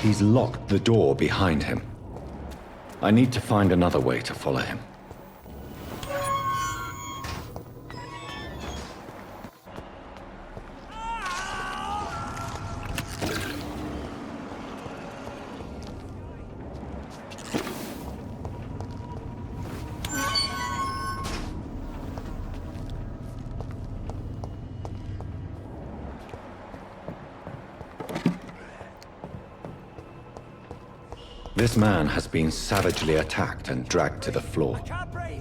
he's locked the door behind him. I need to find another way to follow him. This man has been savagely attacked and dragged to the floor. Can't breathe.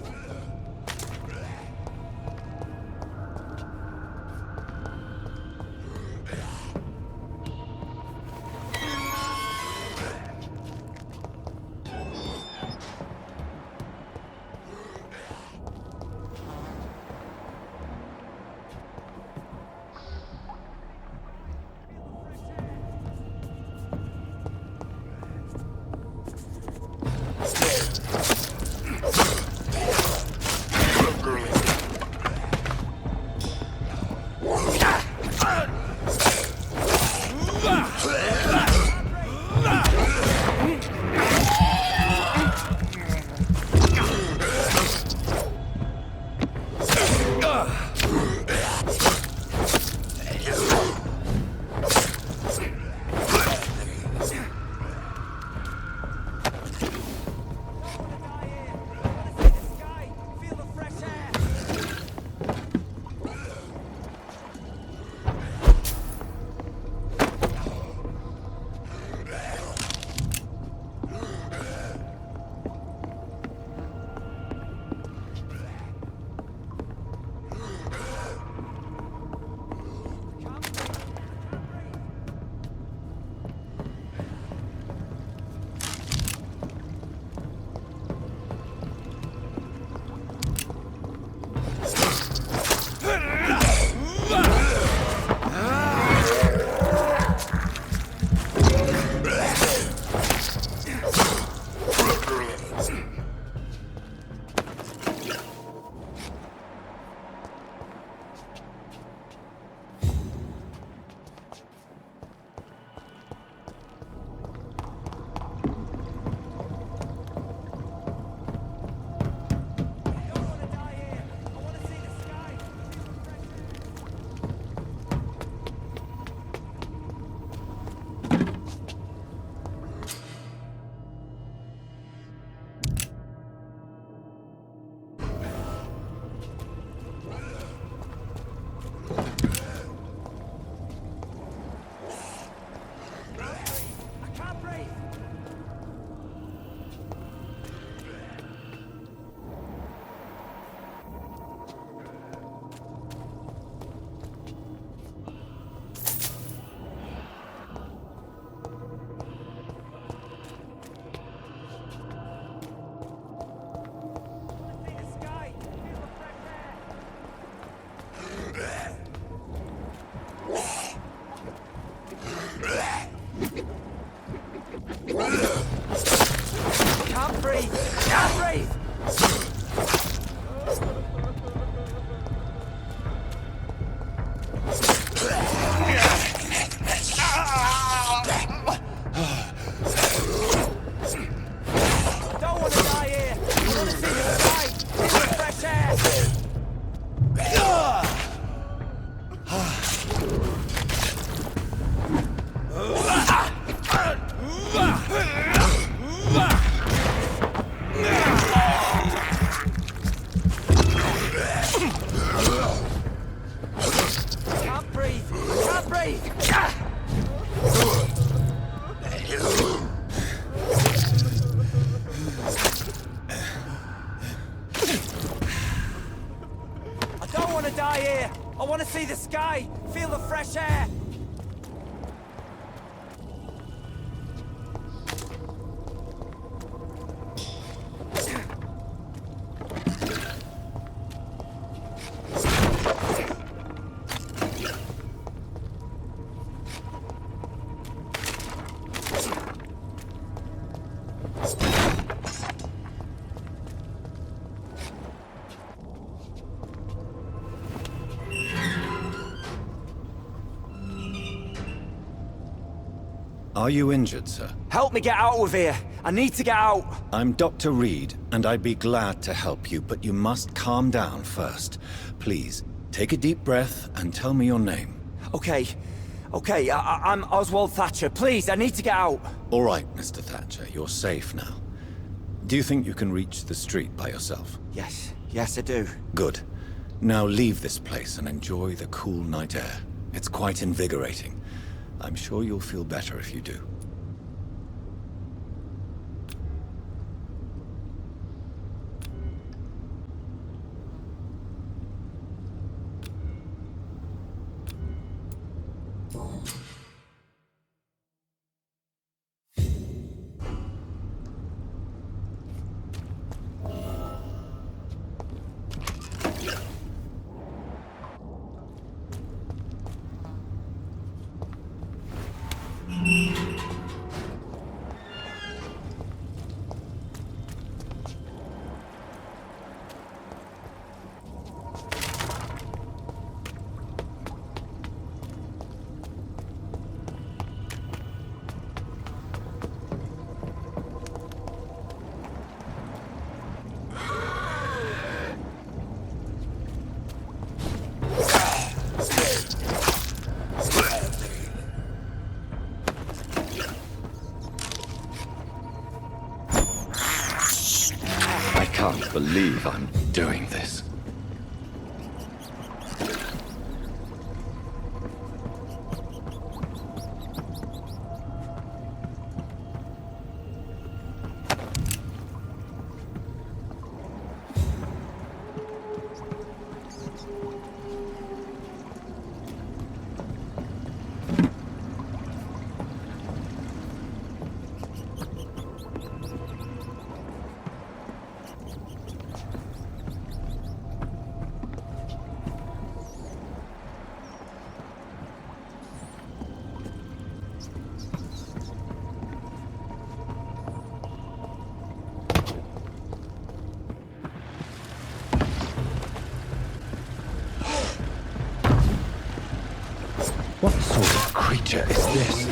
See the sky! Feel the fresh air! Are you injured, sir? Help me get out of here. I need to get out. I'm Dr. Reid, and I'd be glad to help you, but you must calm down first. Please, take a deep breath and tell me your name. Okay. I'm Oswald Thatcher. Please, I need to get out. All right, Mr. Thatcher, you're safe now. Do you think you can reach the street by yourself? Yes, I do. Good. Now leave this place and enjoy the cool night air. It's quite invigorating. I'm sure you'll feel better if you do. I can't believe I'm doing this. What sort of creature is this?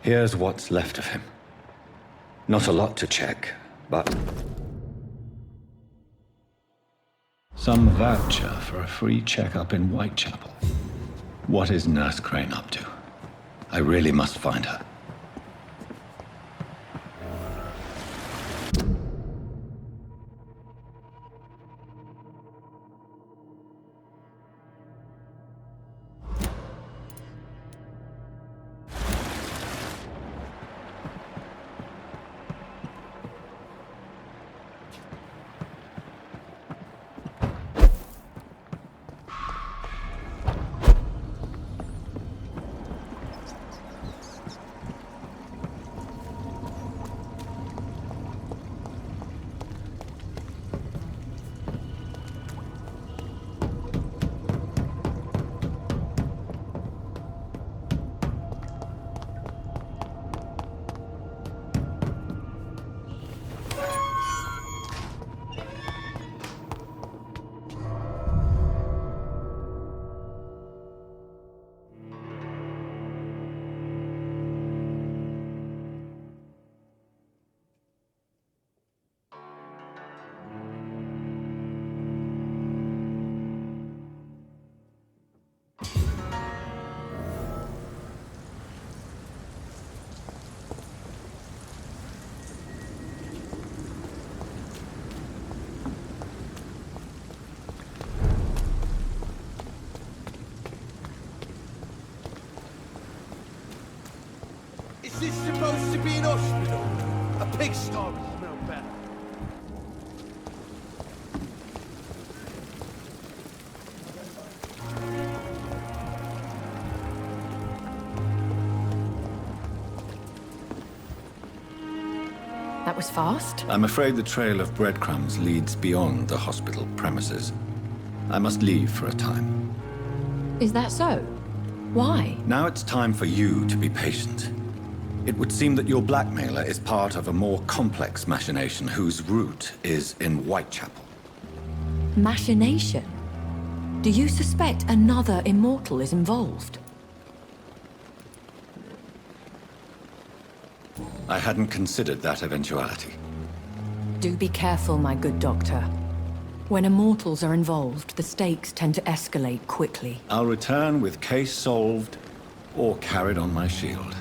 Here's what's left of him. Not a lot to check, but... some voucher for a free checkup in Whitechapel. What is Nurse Crane up to? I really must find her. Is this supposed to be an hospital? A pigsty would smell better. That was fast. I'm afraid the trail of breadcrumbs leads beyond the hospital premises. I must leave for a time. Is that so? Why? Now it's time for you to be patient. It would seem that your blackmailer is part of a more complex machination whose root is in Whitechapel. Machination? Do you suspect another immortal is involved? I hadn't considered that eventuality. Do be careful, my good doctor. When immortals are involved, the stakes tend to escalate quickly. I'll return with case solved or carried on my shield.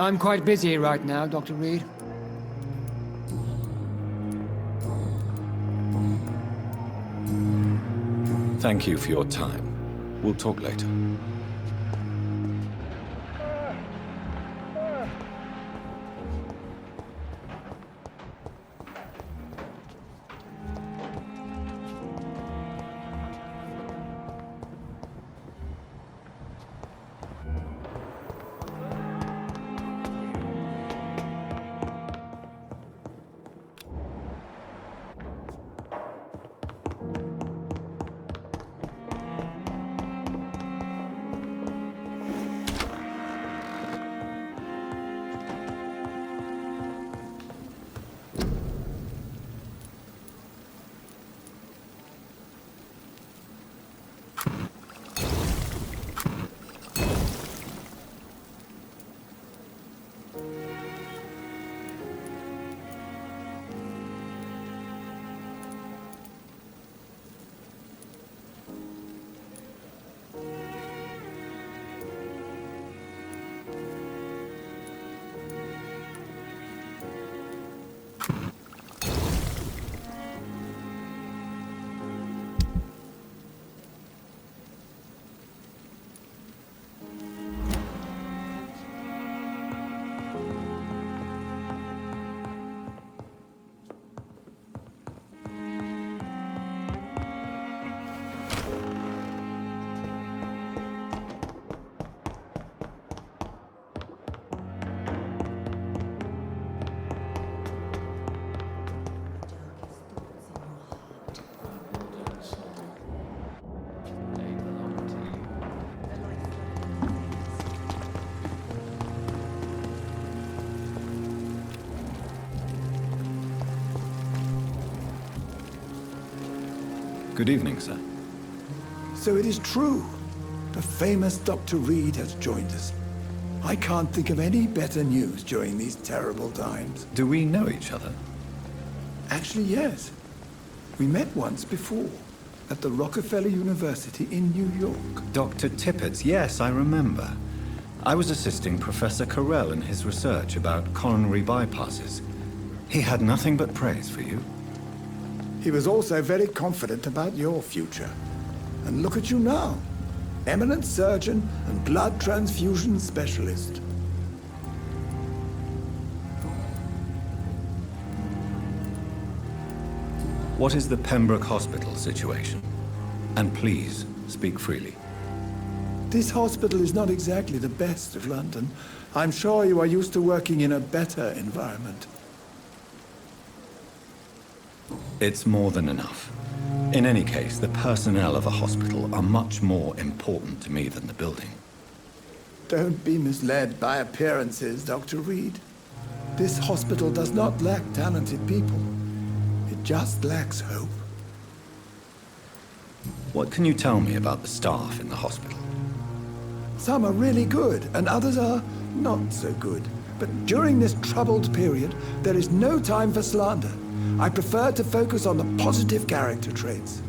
I'm quite busy right now, Dr. Reid. Thank you for your time. We'll talk later. Good evening, sir. So it is true. The famous Dr. Reid has joined us. I can't think of any better news during these terrible times. Do we know each other? Actually, yes. We met once before, at the Rockefeller University in New York. Dr. Tippett, yes, I remember. I was assisting Professor Carell in his research about coronary bypasses. He had nothing but praise for you. He was also very confident about your future. And look at you now. Eminent surgeon and blood transfusion specialist. What is the Pembroke Hospital situation? And please, speak freely. This hospital is not exactly the best of London. I'm sure you are used to working in a better environment. It's more than enough. In any case, the personnel of a hospital are much more important to me than the building. Don't be misled by appearances, Dr. Reid. This hospital does not lack talented people. It just lacks hope. What can you tell me about the staff in the hospital? Some are really good, and others are not so good. But during this troubled period, there is no time for slander. I prefer to focus on the positive character traits.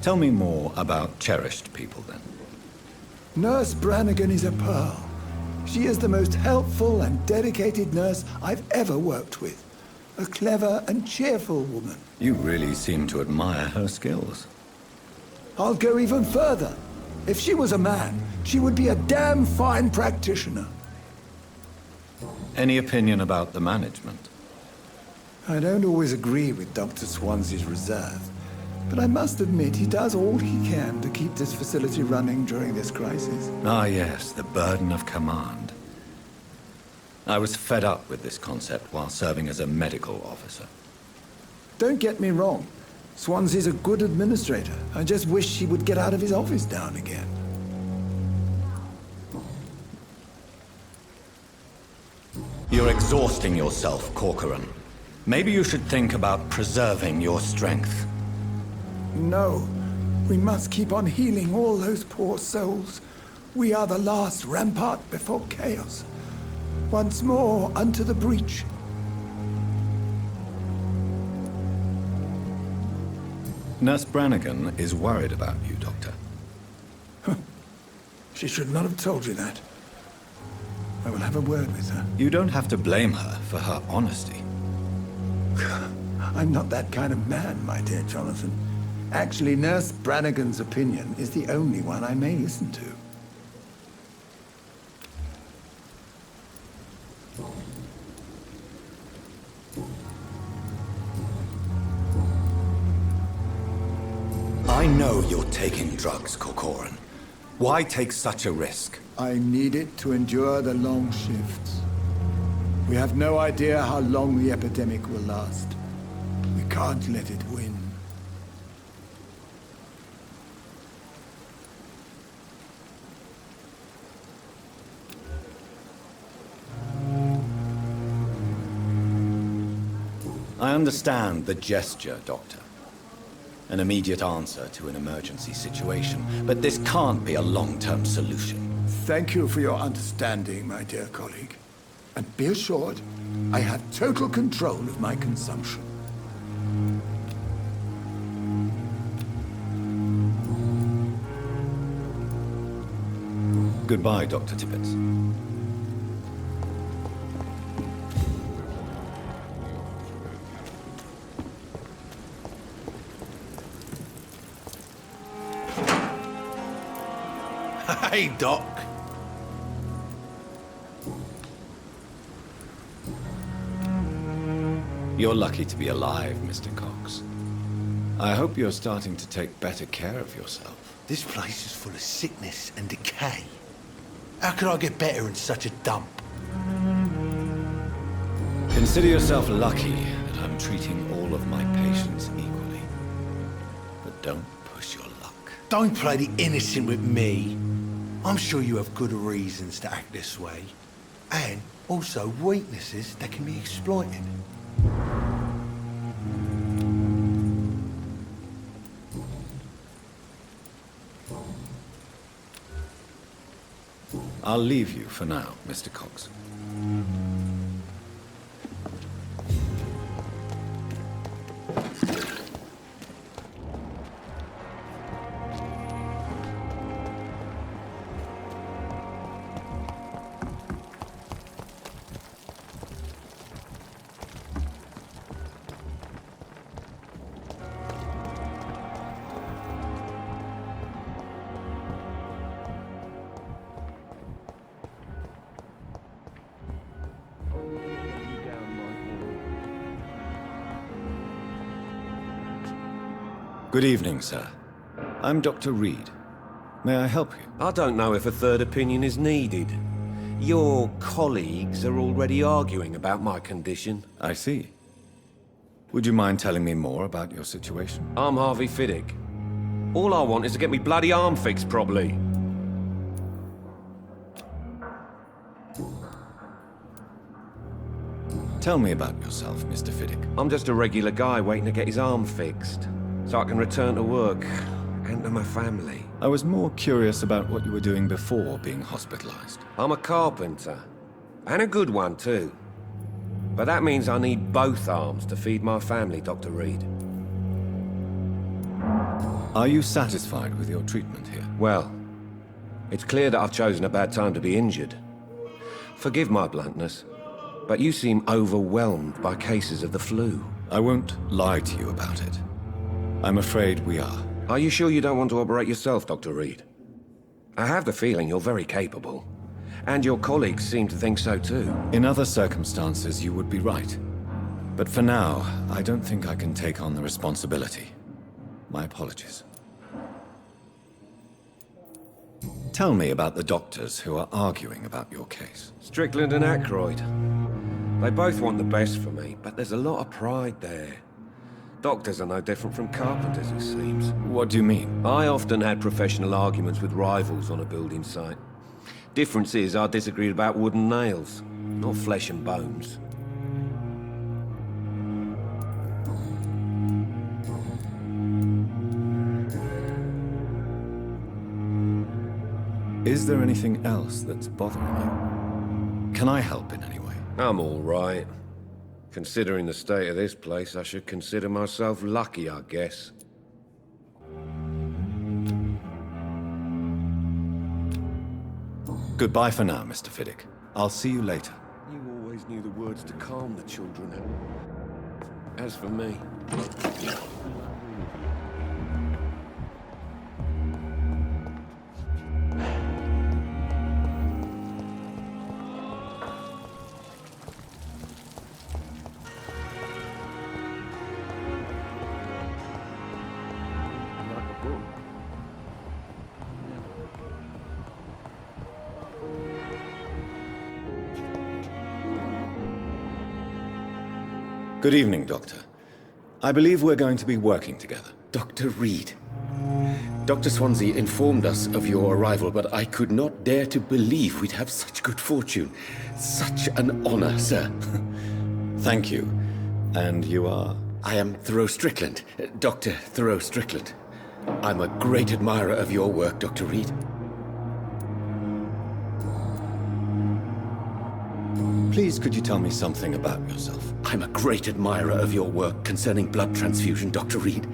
Tell me more about cherished people, then. Nurse Brannigan is a pearl. She is the most helpful and dedicated nurse I've ever worked with. A clever and cheerful woman. You really seem to admire her skills. I'll go even further. If she was a man, she would be a damn fine practitioner. Any opinion about the management? I don't always agree with Dr. Swansea's reserve, but I must admit he does all he can to keep this facility running during this crisis. Ah, yes, the burden of command. I was fed up with this concept while serving as a medical officer. Don't get me wrong. Swansea's a good administrator. I just wish he would get out of his office now and again. You're exhausting yourself, Corcoran. Maybe you should think about preserving your strength. No. We must keep on healing all those poor souls. We are the last rampart before chaos. Once more unto the breach. Nurse Brannigan is worried about you, Doctor. She should not have told you that. I will have a word with her. You don't have to blame her for her honesty. I'm not that kind of man, my dear Jonathan. Actually, Nurse Brannigan's opinion is the only one I may listen to. I know you're taking drugs, Corcoran. Why take such a risk? I need it to endure the long shifts. We have no idea how long the epidemic will last. We can't let it win. I understand the gesture, Doctor. An immediate answer to an emergency situation, but this can't be a long-term solution. Thank you for your understanding, my dear colleague. And be assured, I have total control of my consumption. Goodbye, Dr. Tippett. Hey, Doc. You're lucky to be alive, Mr. Cox. I hope you're starting to take better care of yourself. This place is full of sickness and decay. How could I get better in such a dump? Consider yourself lucky that I'm treating all of my patients equally. But don't push your luck. Don't play the innocent with me. I'm sure you have good reasons to act this way. And also weaknesses that can be exploited. I'll leave you for now, Mr. Cox. Good evening, sir. I'm Dr. Reid. May I help you? I don't know if a third opinion is needed. Your colleagues are already arguing about my condition. I see. Would you mind telling me more about your situation? I'm Harvey Fiddick. All I want is to get me bloody arm fixed properly. Tell me about yourself, Mr. Fiddick. I'm just a regular guy waiting to get his arm fixed, so I can return to work and to my family. I was more curious about what you were doing before being hospitalized. I'm a carpenter, and a good one too. But that means I need both arms to feed my family, Dr. Reid. Are you satisfied with your treatment here? Well, it's clear that I've chosen a bad time to be injured. Forgive my bluntness, but you seem overwhelmed by cases of the flu. I won't lie to you about it. I'm afraid we are. Are you sure you don't want to operate yourself, Dr. Reid? I have the feeling you're very capable. And your colleagues seem to think so too. In other circumstances, you would be right. But for now, I don't think I can take on the responsibility. My apologies. Tell me about the doctors who are arguing about your case. Strickland and Aykroyd. They both want the best for me, but there's a lot of pride there. Doctors are no different from carpenters, it seems. What do you mean? I often had professional arguments with rivals on a building site. Difference is, I disagreed about wooden nails, not flesh and bones. Is there anything else that's bothering you? Can I help in any way? I'm all right. Considering the state of this place, I should consider myself lucky, I guess. Goodbye for now, Mr. Fiddick. I'll see you later. You always knew the words to calm the children. As for me... Good evening, Doctor. I believe we're going to be working together. Dr. Reid. Dr. Swansea informed us of your arrival, but I could not dare to believe we'd have such good fortune. Such an honor, sir. Thank you. And you are? I am Thoreau Strickland, Dr. Thoreau Strickland. I'm a great admirer of your work, Dr. Reid. Please, could you tell me something about yourself? I'm a great admirer of your work concerning blood transfusion, Dr. Reid.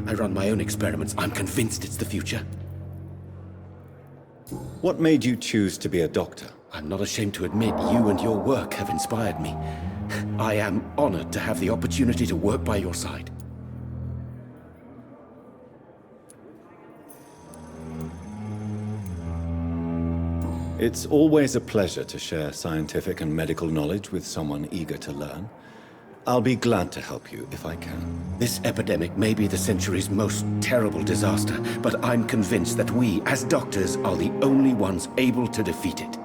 I run my own experiments. I'm convinced it's the future. What made you choose to be a doctor? I'm not ashamed to admit you and your work have inspired me. I am honored to have the opportunity to work by your side. It's always a pleasure to share scientific and medical knowledge with someone eager to learn. I'll be glad to help you if I can. This epidemic may be the century's most terrible disaster, but I'm convinced that we, as doctors, are the only ones able to defeat it.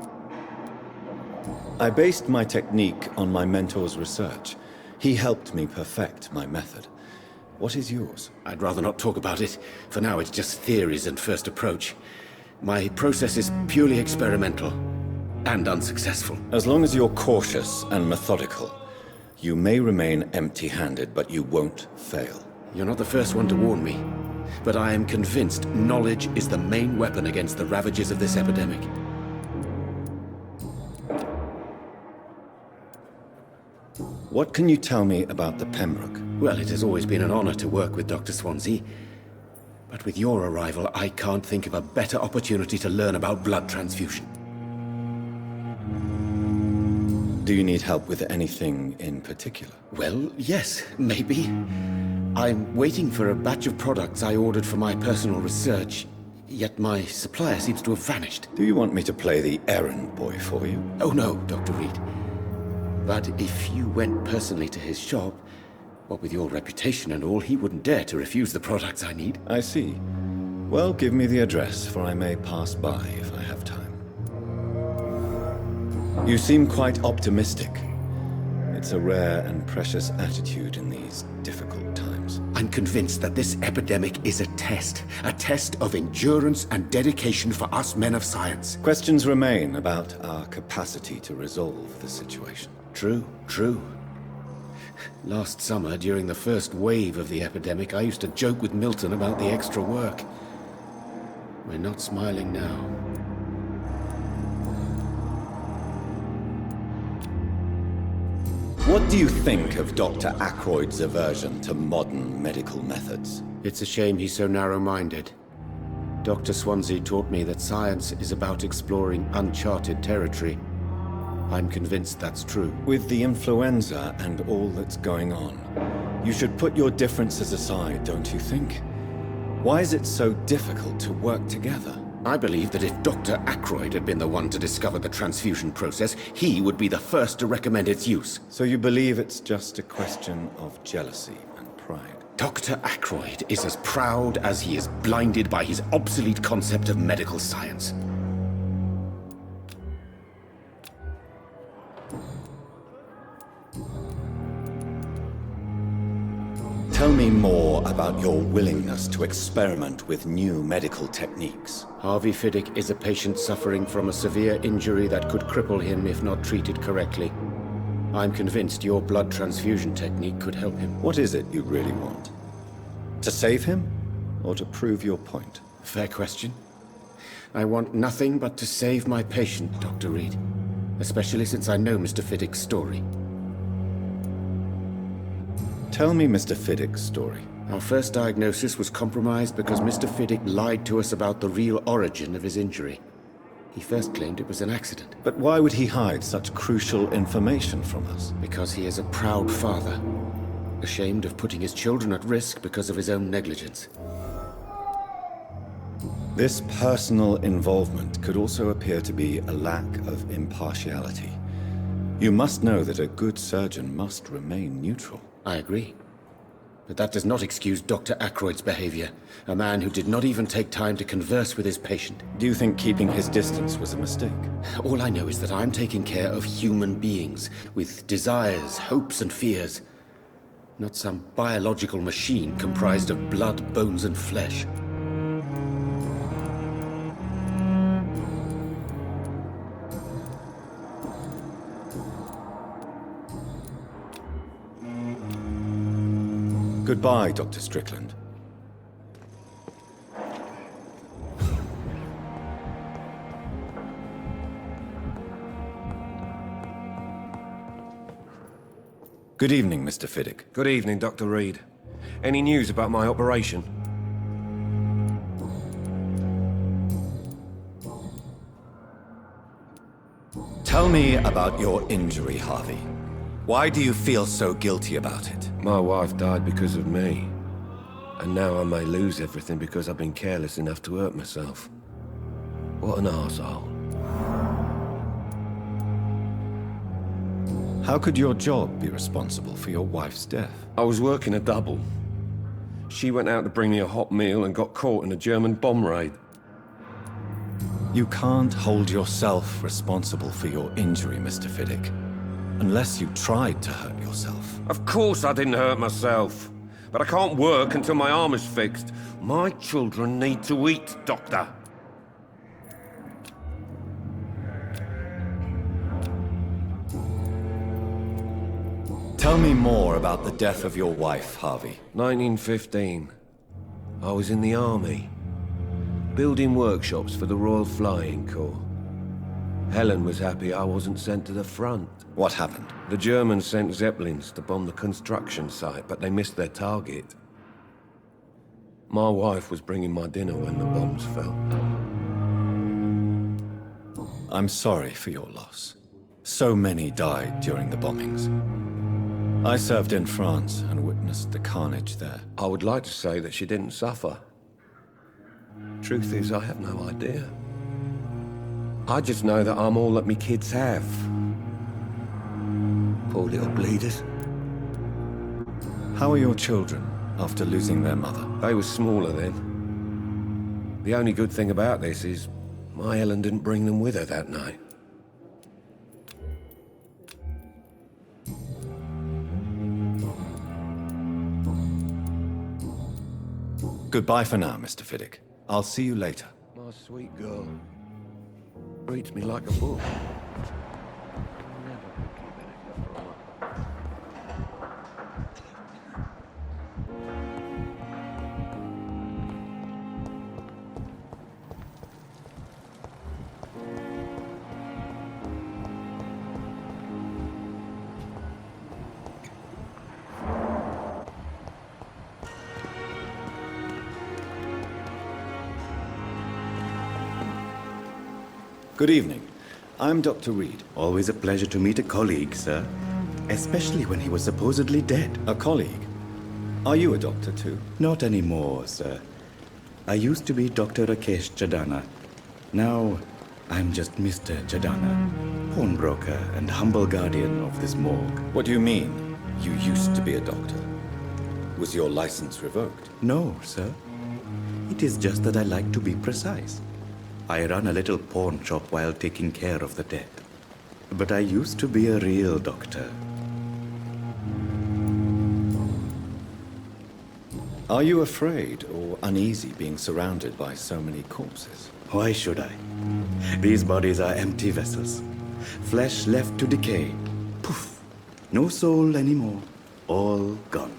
I based my technique on my mentor's research. He helped me perfect my method. What is yours? I'd rather not talk about it. For now, it's just theories and first approach. My process is purely experimental and unsuccessful. As long as you're cautious and methodical, you may remain empty-handed, but you won't fail. You're not the first one to warn me, but I am convinced knowledge is the main weapon against the ravages of this epidemic. What can you tell me about the Pembroke? Well, it has always been an honor to work with Dr. Swansea. But with your arrival, I can't think of a better opportunity to learn about blood transfusion. Do you need help with anything in particular? Well, yes, maybe. I'm waiting for a batch of products I ordered for my personal research, yet my supplier seems to have vanished. Do you want me to play the errand boy for you? Oh no, Dr. Reid. But if you went personally to his shop, what with your reputation and all, he wouldn't dare to refuse the products I need. I see. Well, give me the address, for I may pass by if I have time. You seem quite optimistic. It's a rare and precious attitude in these difficult times. I'm convinced that this epidemic is a test of endurance and dedication for us men of science. Questions remain about our capacity to resolve the situation. True. Last summer, during the first wave of the epidemic, I used to joke with Milton about the extra work. We're not smiling now. What do you think of Dr. Ackroyd's aversion to modern medical methods? It's a shame he's so narrow-minded. Dr. Swansea taught me that science is about exploring uncharted territory. I'm convinced that's true. With the influenza and all that's going on, you should put your differences aside, don't you think? Why is it so difficult to work together? I believe that if Dr. Ackroyd had been the one to discover the transfusion process, he would be the first to recommend its use. So you believe it's just a question of jealousy and pride? Dr. Ackroyd is as proud as he is blinded by his obsolete concept of medical science. Tell me more about your willingness to experiment with new medical techniques. Harvey Fiddick is a patient suffering from a severe injury that could cripple him if not treated correctly. I'm convinced your blood transfusion technique could help him. What is it you really want? To save him, or to prove your point? Fair question. I want nothing but to save my patient, Dr. Reid. Especially since I know Mr. Fiddick's story. Tell me Mr. Fiddick's story. Our first diagnosis was compromised because Mr. Fiddick lied to us about the real origin of his injury. He first claimed it was an accident. But why would he hide such crucial information from us? Because he is a proud father, ashamed of putting his children at risk because of his own negligence. This personal involvement could also appear to be a lack of impartiality. You must know that a good surgeon must remain neutral. I agree. But that does not excuse Dr. Ackroyd's behavior, a man who did not even take time to converse with his patient. Do you think keeping his distance was a mistake? All I know is that I'm taking care of human beings, with desires, hopes, and fears. Not some biological machine comprised of blood, bones, and flesh. Goodbye, Dr. Strickland. Good evening, Mr. Fiddick. Good evening, Dr. Reid. Any news about my operation? Tell me about your injury, Harvey. Why do you feel so guilty about it? My wife died because of me. And now I may lose everything because I've been careless enough to hurt myself. What an arsehole. How could your job be responsible for your wife's death? I was working a double. She went out to bring me a hot meal and got caught in a German bomb raid. You can't hold yourself responsible for your injury, Mr. Fiddick. Unless you tried to hurt yourself. Of course I didn't hurt myself. But I can't work until my arm is fixed. My children need to eat, Doctor. Tell me more about the death of your wife, Harvey. 1915. I was in the army. Building workshops for the Royal Flying Corps. Helen was happy I wasn't sent to the front. What happened? The Germans sent Zeppelins to bomb the construction site, but they missed their target. My wife was bringing my dinner when the bombs fell. I'm sorry for your loss. So many died during the bombings. I served in France and witnessed the carnage there. I would like to say that she didn't suffer. Truth is, I have no idea. I just know that I'm all that me kids have. Poor little bleeders. How are your children after losing their mother? They were smaller then. The only good thing about this is my Helen didn't bring them with her that night. Goodbye for now, Mr. Fiddick. I'll see you later. My sweet girl. Reads me like a book. Good evening. I'm Dr. Reid. Always a pleasure to meet a colleague, sir. Especially when he was supposedly dead. A colleague? Are you a doctor too? Not anymore, sir. I used to be Dr. Rakesh Chadana. Now, I'm just Mr. Chadana, pawnbroker and humble guardian of this morgue. What do you mean, you used to be a doctor? Was your license revoked? No, sir. It is just that I like to be precise. I run a little pawn shop while taking care of the dead. But I used to be a real doctor. Are you afraid or uneasy being surrounded by so many corpses? Why should I? These bodies are empty vessels. Flesh left to decay. Poof! No soul anymore. All gone.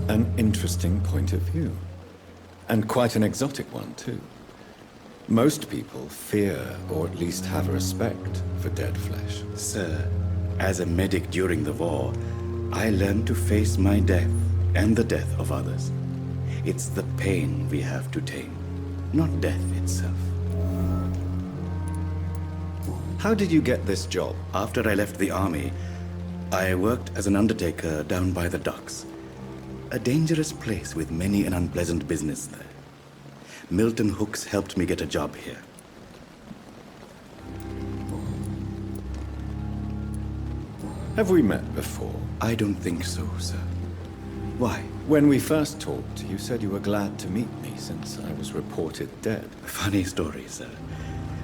An interesting point of view. And quite an exotic one, too. Most people fear, or at least have respect, for dead flesh. Sir, as a medic during the war, I learned to face my death and the death of others. It's the pain we have to tame, not death itself. How did you get this job? After I left the army, I worked as an undertaker down by the docks. A dangerous place with many an unpleasant business there. Milton Hooks helped me get a job here. Have we met before? I don't think so, sir. Why? When we first talked, you said you were glad to meet me since I was reported dead. Funny story, sir.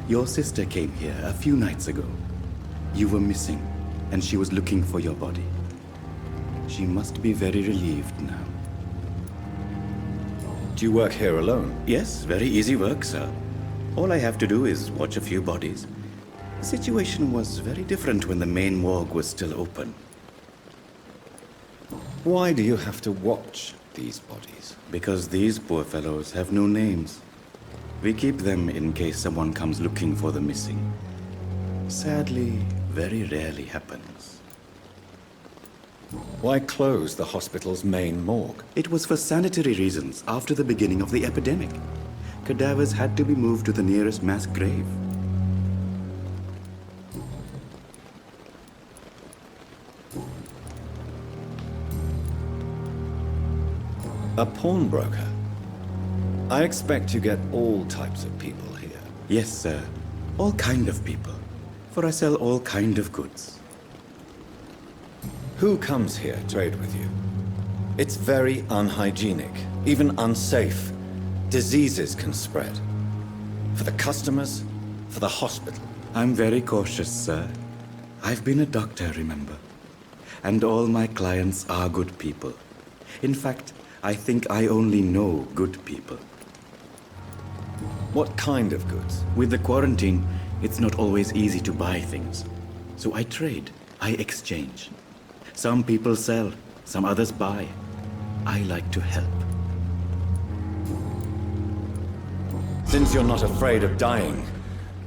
Your sister came here a few nights ago. You were missing, and she was looking for your body. She must be very relieved now. Do you work here alone? Yes, very easy work, sir. All I have to do is watch a few bodies. The situation was very different when the main morgue was still open. Why do you have to watch these bodies? Because these poor fellows have no names. We keep them in case someone comes looking for the missing. Sadly, very rarely happens. Why close the hospital's main morgue? It was for sanitary reasons after the beginning of the epidemic. Cadavers had to be moved to the nearest mass grave. A pawnbroker? I expect you get all types of people here. Yes, sir. All kind of people. For I sell all kind of goods. Who comes here to trade with you? It's very unhygienic, even unsafe. Diseases can spread. For the customers, for the hospital. I'm very cautious, sir. I've been a doctor, remember? And all my clients are good people. In fact, I think I only know good people. What kind of goods? With the quarantine, it's not always easy to buy things. So I trade, I exchange. Some people sell, some others buy. I like to help. Since you're not afraid of dying,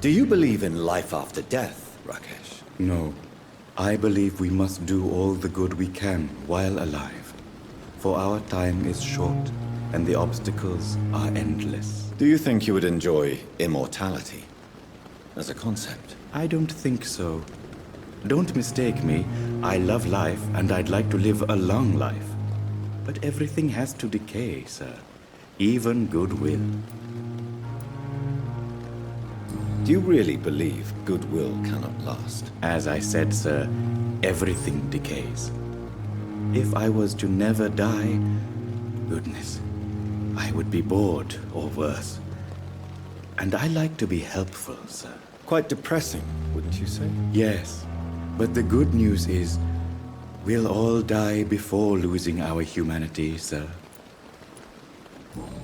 do you believe in life after death, Rakesh? No. I believe we must do all the good we can while alive. For our time is short, and the obstacles are endless. Do you think you would enjoy immortality as a concept? I don't think so. Don't mistake me. I love life, and I'd like to live a long life. But everything has to decay, sir. Even goodwill. Do you really believe goodwill cannot last? As I said, sir, everything decays. If I was to never die, goodness, I would be bored or worse. And I like to be helpful, sir. Quite depressing, wouldn't you say? Yes, but the good news is, we'll all die before losing our humanity, sir.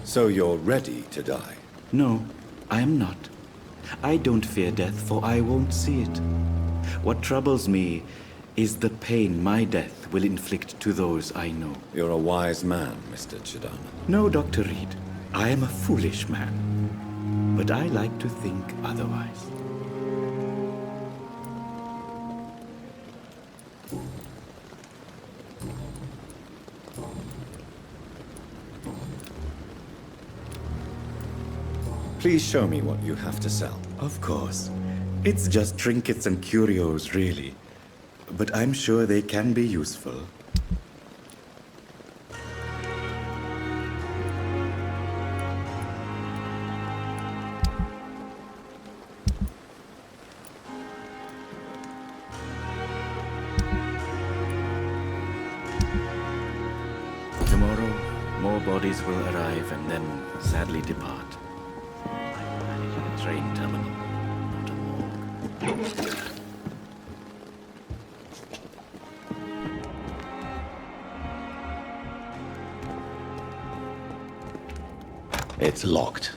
So you're ready to die? No, I am not. I don't fear death, for I won't see it. What troubles me is the pain my death will inflict to those I know. You're a wise man, Mr. Chidana. No, Dr. Reid. I am a foolish man. But I like to think otherwise. Please show me what you have to sell. Of course. It's just trinkets and curios, really. But I'm sure they can be useful. Tomorrow, more bodies will arrive and then sadly depart. I'm managing a train terminal, not a morgue. It's locked.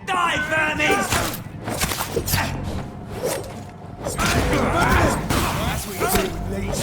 Die, vermin! That's what you do, least.